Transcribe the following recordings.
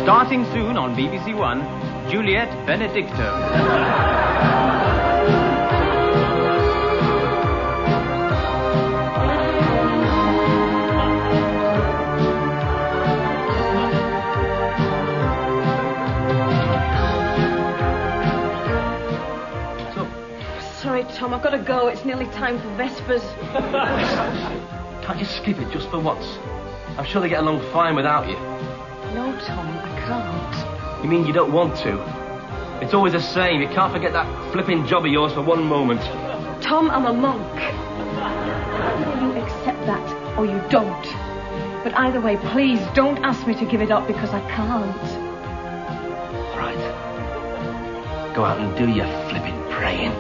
Starting soon on BBC One, Juliet Benedicto. Sorry, Tom, I've got to go. It's nearly time for Vespers. Can't you skip it just for once? I'm sure they get along fine without you. No, Tom, I can't. You mean you don't want to? It's always the same. You can't forget that flipping job of yours for one moment. Tom, I'm a monk. Either you accept that or you don't. But either way, please don't ask me to give it up because I can't. All right. Go out and do your flipping praying.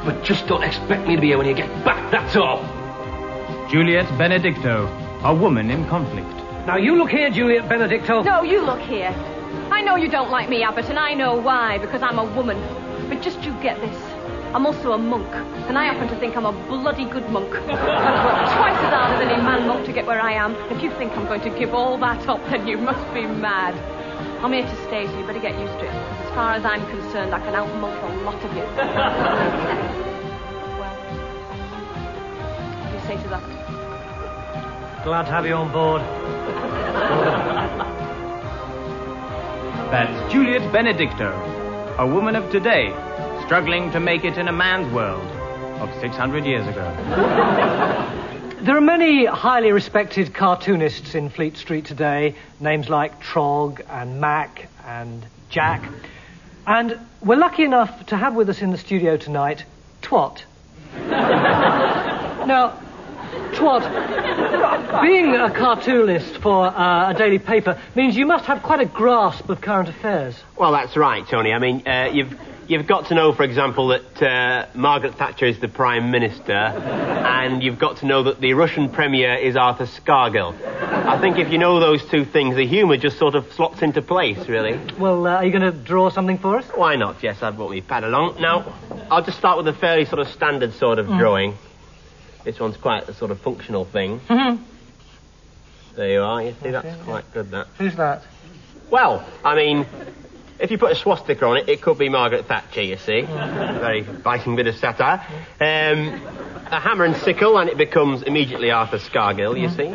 But just don't expect me to be here when you get back, that's all. Juliet Benedicto, a woman in conflict. Now, you look here, Juliet Benedicto. No, you look here. I know you don't like me, Abbott, and I know why, because I'm a woman. But just you get this. I'm also a monk, and I happen to think I'm a bloody good monk. I've worked twice as hard as any man monk to get where I am. If you think I'm going to give all that up, then you must be mad. I'm here to stay, so you better get used to it. Because as far as I'm concerned, I can out-monk a lot of you. Well, what do you say to that? Glad to have you on board. That's Juliet Benedicto, a woman of today, struggling to make it in a man's world of 600 years ago. There are many highly respected cartoonists in Fleet Street today, names like Trog and Mac and Jack. And we're lucky enough to have with us in the studio tonight, Twot. Now, Twot, being a cartoonist for a daily paper means you must have quite a grasp of current affairs. Well, that's right, Tony. I mean, you've got to know, for example, that Margaret Thatcher is the Prime Minister, and you've got to know that the Russian Premier is Arthur Scargill. I think if you know those two things, the humour just sort of slots into place, really. Well, are you going to draw something for us? Why not? Yes, I've brought my pad along. Now, I'll just start with a fairly sort of standard sort of drawing. This one's quite a sort of functional thing. Mm-hmm. There you are. You see, that's quite good, that. Who's that? Well, I mean, if you put a swastika on it, it could be Margaret Thatcher, you see. Very biting bit of satire. A hammer and sickle, and it becomes immediately Arthur Scargill, you see.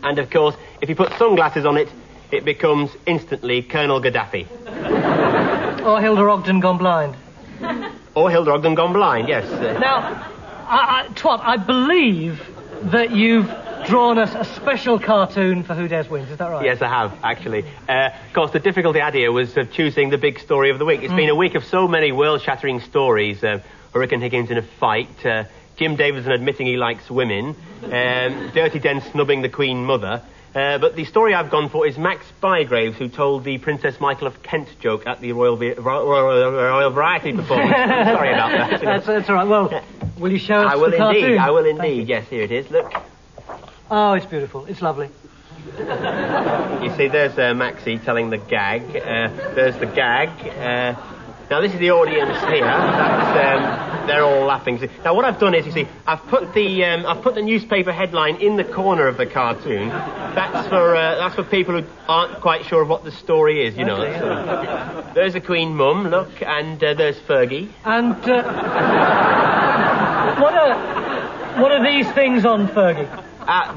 And, of course, if you put sunglasses on it, it becomes instantly Colonel Gaddafi. Or Hilda Ogden gone blind. Or Hilda Ogden gone blind, yes. Now, Twot, I believe that you've drawn us a special cartoon for Who Dares Wins, is that right? Yes, I have, actually. Of course, the difficulty I had here was choosing the big story of the week. It's been a week of so many world-shattering stories. Hurricane Higgins in a fight, Jim Davidson admitting he likes women, Dirty Den snubbing the Queen Mother. But the story I've gone for is Max Bygraves, who told the Princess Michael of Kent joke at the Royal Variety performance. Sorry about that. That's all right. Well, will you show us the cartoon? I will indeed. Yes, here it is. Look. Oh, it's beautiful. It's lovely. You see, there's Maxie telling the gag. There's the gag. Now, this is the audience here. That's, they're all laughing. Now, what I've done is, you see, I've put the newspaper headline in the corner of the cartoon. That's for people who aren't quite sure of what the story is, you know. Okay. There's the Queen Mum, look, and there's Fergie. And what are these things on Fergie?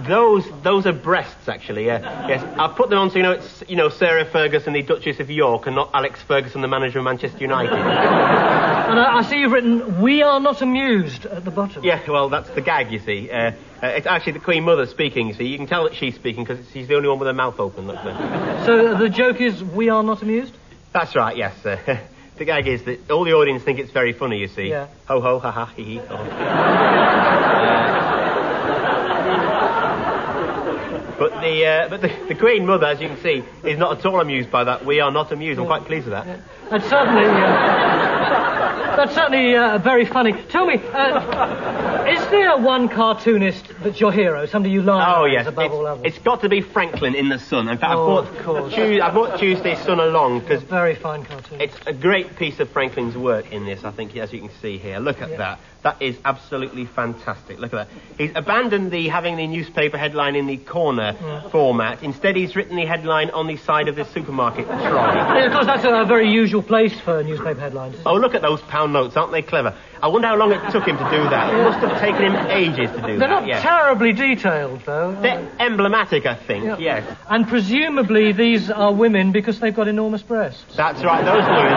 Those are breasts, actually. Yes, I've put them on so it's Sarah Ferguson, the Duchess of York, and not Alex Ferguson, the manager of Manchester United. And I see you've written "We are not amused" at the bottom. Yeah, well, that's the gag, you see. It's actually the Queen Mother speaking. You see, you can tell that she's speaking because she's the only one with her mouth open. Look there. So the joke is "We are not amused." That's right. Yes. The gag is that all the audience think it's very funny. You see. Yeah. Ho ho ha ha hee hee. But the Queen Mother, as you can see, is not at all amused by that. We are not amused. I'm quite pleased with that. Yeah. And certainly... That's certainly very funny. Tell me, is there one cartoonist that's your hero, somebody you like above all others? It's got to be Franklin in The Sun. In fact, I brought Tuesday's Sun along because... Very fine cartoon. It's a great piece of Franklin's work in this, I think, as you can see here. Look at that. That is absolutely fantastic. Look at that. He's abandoned having the newspaper headline in the corner format. Instead, he's written the headline on the side of the supermarket trolley. Yeah, of course, that's a very usual place for newspaper headlines. Oh, look at those pound notes. Aren't they clever? I wonder how long it took him to do that. It must have taken him ages to do that. They're not terribly detailed, though. They're emblematic, I think, yes. And presumably these are women because they've got enormous breasts. That's right, those women.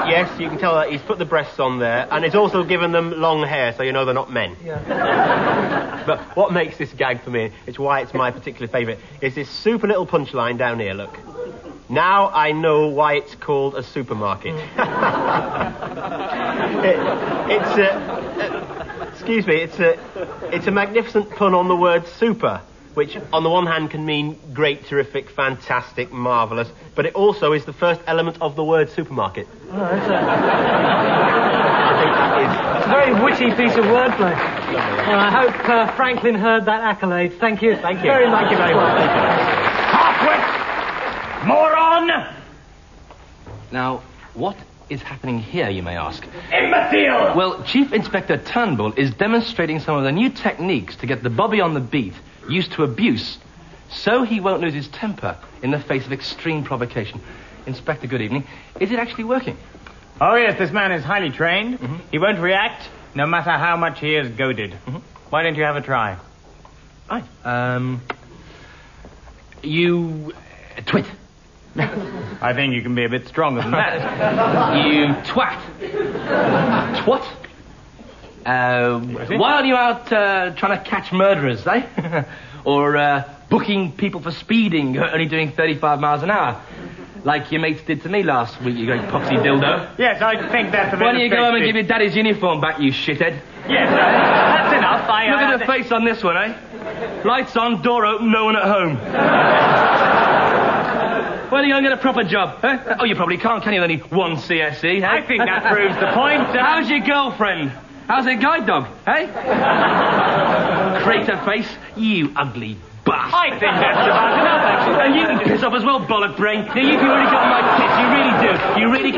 Yes, you can tell that he's put the breasts on there, and he's also given them long hair, so you know they're not men. Yeah. But what makes this gag for me, it's why it's my particular favourite, is this super little punchline down here, look. Now I know why it's called a supermarket. It's a magnificent pun on the word super, which on the one hand can mean great, terrific, fantastic, marvellous, but it also is the first element of the word supermarket. Oh, I think that is... It's a very witty piece of wordplay. Well, I hope Franklin heard that accolade. Thank you. Thank you. Very much. Thank you very much. Halfwit! Moron! Now, what is happening here, you may ask? Imbecile! Well, Chief Inspector Turnbull is demonstrating some of the new techniques to get the bobby on the beat used to abuse, so he won't lose his temper in the face of extreme provocation. Inspector, good evening. Is it actually working? Oh, yes, this man is highly trained. Mm-hmm. He won't react, no matter how much he is goaded. Mm-hmm. Why don't you have a try? Aye. You... Twit. I think you can be a bit stronger than that. You twat. Twat? Why aren't you out trying to catch murderers, eh? Or booking people for speeding, only doing 35 miles an hour? Like your mates did to me last week, you great poxy dildo. Yes, I think that's a bit Why don't you go home and give your daddy's uniform back, you shithead? Yes, that's enough. Look at the face on this one, eh? Lights on, door open, no one at home. When are you going to get a proper job, eh? Oh, you probably can't, can you? Only one CSE, eh? I think that proves the point. How's your girlfriend? How's her guide dog, eh? Crater face, you ugly bastard. I think that's about enough, actually. And you can piss off as well, bollock brain. Yeah, you've really got my tits, you really do. You really...